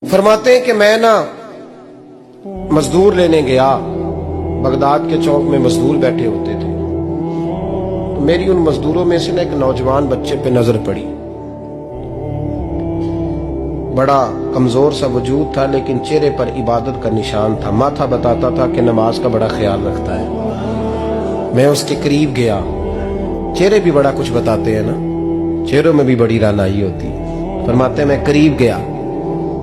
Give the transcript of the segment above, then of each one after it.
फरमाते हैं कि मैं ना मजदूर लेने गया, बगदाद के चौक में मजदूर बैठे होते थे, तो मेरी उन मजदूरों में से ना एक नौजवान बच्चे पे नजर पड़ी। बड़ा कमजोर सा वजूद था, लेकिन चेहरे पर इबादत का निशान था। माथा बताता था कि नमाज का बड़ा ख्याल रखता है। मैं उसके करीब गया। चेहरे भी बड़ा कुछ बताते हैं ना, चेहरों में भी बड़ी रानाई होती है। फरमाते मैं करीब गया,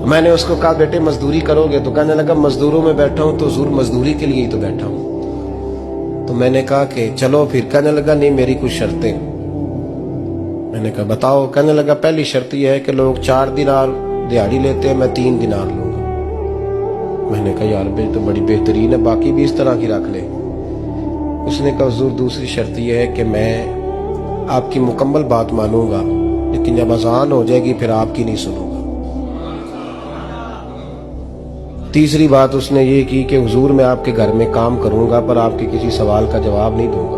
मैंने उसको कहा बेटे मजदूरी करोगे? तो कहने लगा मजदूरों में बैठा हूं तो जरूर मजदूरी के लिए ही तो बैठा हूं। तो मैंने कहा कि चलो फिर। कहने लगा नहीं, मेरी कुछ शर्तें। मैंने कहा बताओ? कहने लगा पहली शर्त यह है कि लोग 4 दिनार दिहाड़ी लेते हैं, मैं 3 दिनार लूंगा। मैंने कहा यार भाई तो बड़ी बेहतरीन है, बाकी भी इस तरह की रख ले। उसने कहा हुजूर दूसरी शर्त यह है कि मैं आपकी मुकम्मल बात मानूंगा, लेकिन जब अजान हो जाएगी फिर आपकी नहीं सुनूंगा। तीसरी बात उसने ये की कि हुजूर मैं आपके घर में काम करूंगा पर आपके किसी सवाल का जवाब नहीं दूंगा।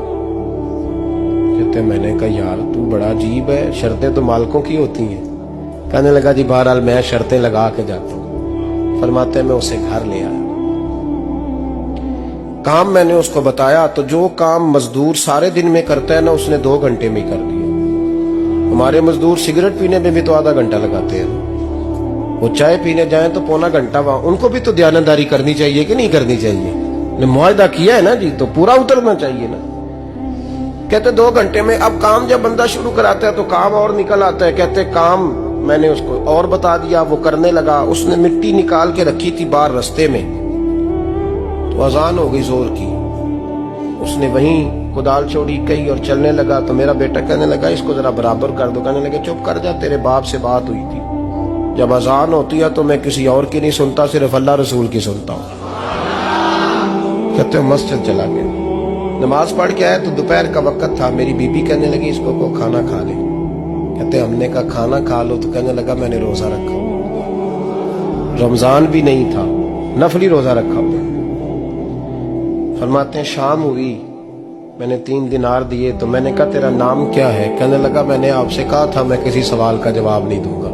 कहते मैंने कहा यार तू बड़ा अजीब है, शर्तें तो मालिकों की होती हैं। कहने लगा जी बहरहाल मैं शर्तें लगा के जाता हूं। फरमाते मैं उसे घर ले आया, काम मैंने उसको बताया, तो जो काम मजदूर सारे दिन में करता है ना उसने 2 घंटे में ही कर दिया। हमारे मजदूर सिगरेट पीने में भी तो आधा घंटा लगाते हैं, वो चाय पीने जाए तो पौना घंटा वहां। उनको भी तो दयानतदारी करनी चाहिए कि नहीं करनी चाहिए? ने मुआहदा किया है ना जी, तो पूरा उतरना चाहिए ना। कहते 2 घंटे में। अब काम जब बंदा शुरू कराता है तो काम और निकल आता है। कहते काम मैंने उसको और बता दिया, वो करने लगा। उसने मिट्टी निकाल के रखी थी बाहर रास्ते में, तो अजान हो गई जोर की। उसने वहीं कुदाल छोड़ी कही और चलने लगा। तो मेरा बेटा कहने लगा इसको जरा बराबर कर दो। कहने लगे चुप कर जा, तेरे बाप से बात हुई थी, जब अजान होती है तो मैं किसी और की नहीं सुनता, सिर्फ अल्लाह रसूल की सुनता हूँ। कहते हो मस्जिद चला गया, नमाज पढ़ के आया तो दोपहर का वक्त था। मेरी बीबी कहने लगी इसको को खाना खा ले। कहते हमने कहा खाना खा लो, तो कहने लगा मैंने रोजा रखा, रमजान भी नहीं था, नफली रोजा रखा हुआ। फरमाते हैं शाम हुई, मैंने 3 दिनार दिए, तो मैंने कहा तेरा नाम क्या है? कहने लगा मैंने आपसे कहा था मैं किसी सवाल का जवाब नहीं दूंगा।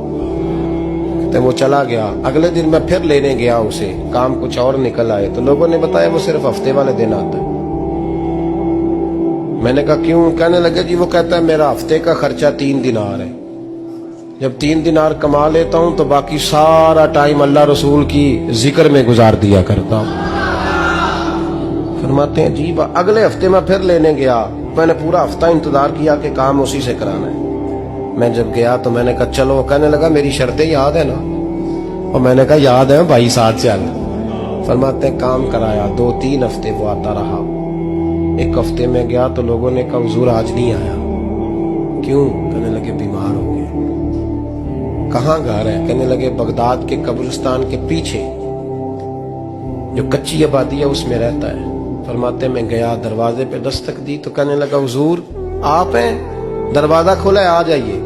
कहते वो चला गया। अगले दिन मैं फिर लेने गया उसे, काम कुछ और निकल आए, तो लोगों ने बताया वो सिर्फ हफ्ते वाले दिन आता है। मैंने कहा क्यों? कहने लगे जी वो कहता है मेरा हफ्ते का खर्चा 3 दिनार है, जब 3 दिनार कमा लेता हूं तो बाकी सारा टाइम अल्लाह रसूल की जिक्र में गुजार दिया करता हूं। फरमाते हैं जी अगले हफ्ते मैं फिर लेने गया, मैंने पूरा हफ्ता इंतजार किया कि काम उसी से कराना है। मैं जब गया तो मैंने कहा चलो। कहने लगा मेरी शर्तें याद है ना? और मैंने कहा याद है भाई, साथ चल। फरमाते हैं काम कराया, 2-3 हफ्ते वो आता रहा। 1 हफ्ते में गया तो लोगों ने कहा हुजूर आज नहीं आया। क्यों? कहने लगे बीमार हो गए। कहाँ घर है? कहने लगे बगदाद के कब्रिस्तान के पीछे जो कच्ची आबादी है उसमें रहता है। फरमाते मैं गया, दरवाजे पे दस्तक दी तो कहने लगा हुजूर आप हैं? दरवाजा खोला है, आ जाइए।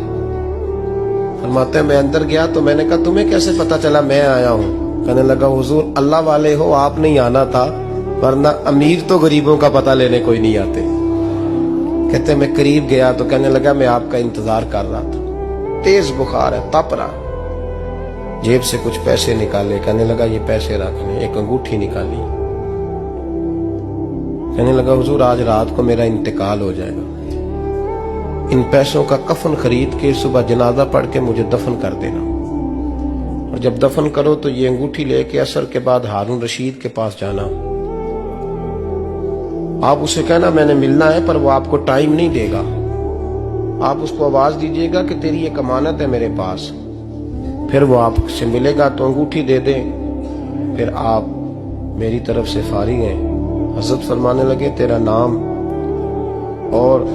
फरमाते मैं अंदर गया तो मैंने कहा तुम्हें कैसे पता चला मैं आया हूँ? कहने लगा हुजूर अल्लाह वाले हो, आप नहीं आना था, वरना अमीर तो गरीबों का पता लेने कोई नहीं आते। कहते मैं करीब गया तो कहने लगा मैं आपका इंतजार कर रहा था, तेज बुखार है, तप रहा। जेब से कुछ पैसे निकाले, कहने लगा ये पैसे रख लें। एक अंगूठी निकाली, कहने लगा हुजूर आज रात को मेरा इंतकाल हो जाएगा, इन पैसों का कफन खरीद के सुबह जनाजा पढ़ के मुझे दफन कर देना, और जब दफन करो तो ये अंगूठी लेके असर के बाद हारून रशीद के पास जाना। आप उसे कहना मैंने मिलना है पर वो आपको टाइम नहीं देगा। आप उसको आवाज दीजिएगा कि तेरी एक अमानत है मेरे पास, फिर वो आपसे मिलेगा तो अंगूठी दे दे, फिर आप मेरी तरफ से फारिग हैं। हजरत फरमाने लगे तेरा नाम? और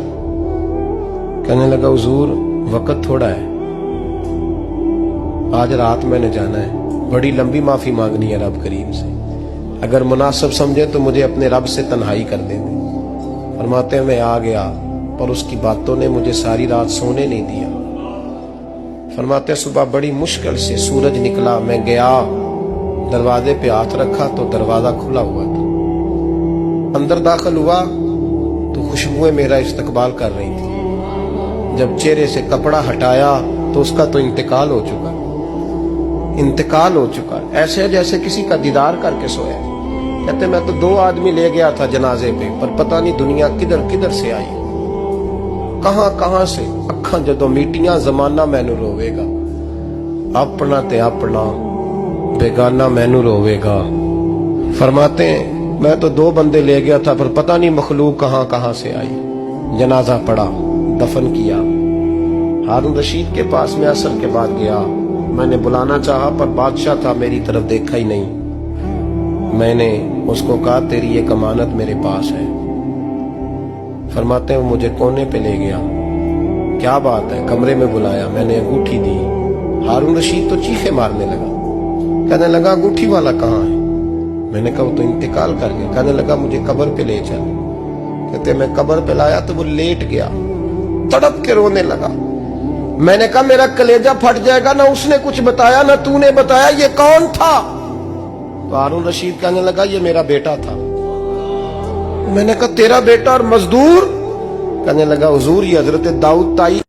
कहने लगा हुजूर वक्त थोड़ा है, आज रात मैंने जाना है, बड़ी लंबी माफी मांगनी है रब करीम से, अगर मुनासिब समझे तो मुझे अपने रब से तन्हाई कर दे। फरमाते मैं आ गया पर उसकी बातों ने मुझे सारी रात सोने नहीं दिया। फरमाते सुबह बड़ी मुश्किल से सूरज निकला, मैं गया दरवाजे पे हाथ रखा तो दरवाजा खुला हुआ था। अंदर दाखिल हुआ तो खुशबुएं मेरा इस्तकबाल कर रही थी। जब चेहरे से कपड़ा हटाया तो उसका तो इंतकाल हो चुका। इंतकाल हो चुका है, ऐसे है जैसे किसी का दीदार करके सोया। कहते मैं तो 2 आदमी ले गया था जनाजे पे, पर पता नहीं दुनिया किधर किधर से आई, कहां कहां से। अखां जदों मीटियां जमाना मैनू रोवेगा, अपना ते अपना बेगाना मैनू रोवेगा। फरमाते हैं मैं तो 2 बंदे ले गया था, पर पता नहीं मखलूक कहां कहां से आई। जनाजा पड़ा, दफन किया। हारून रशीद के पास में असर के बाद गया, मैंने बुलाना चाहा पर बादशाह था, मेरी तरफ देखा ही नहीं। मैंने उसको कहा तेरी एक अमानत मेरे पास है। फरमाते हैं वो मुझे कोने पे ले गया, क्या बात है, कमरे में बुलाया, मैंने अंगूठी दी। हारून रशीद तो चीखे मारने लगा, कहने लगा अंगूठी वाला कहाँ है? मैंने कहा वो तो इंतकाल कर गया। कहने लगा मुझे कब्र पे ले चल। कहते मैं कब्र पे लाया तो वो लेट गया, तड़प के रोने लगा। मैंने कहा मेरा कलेजा फट जाएगा, ना उसने कुछ बताया ना तूने बताया, ये कौन था? तो हारून रशीद कहने लगा ये मेरा बेटा था। मैंने कहा तेरा बेटा और मजदूर? कहने लगा हुजूर ये हजरत दाऊद ताई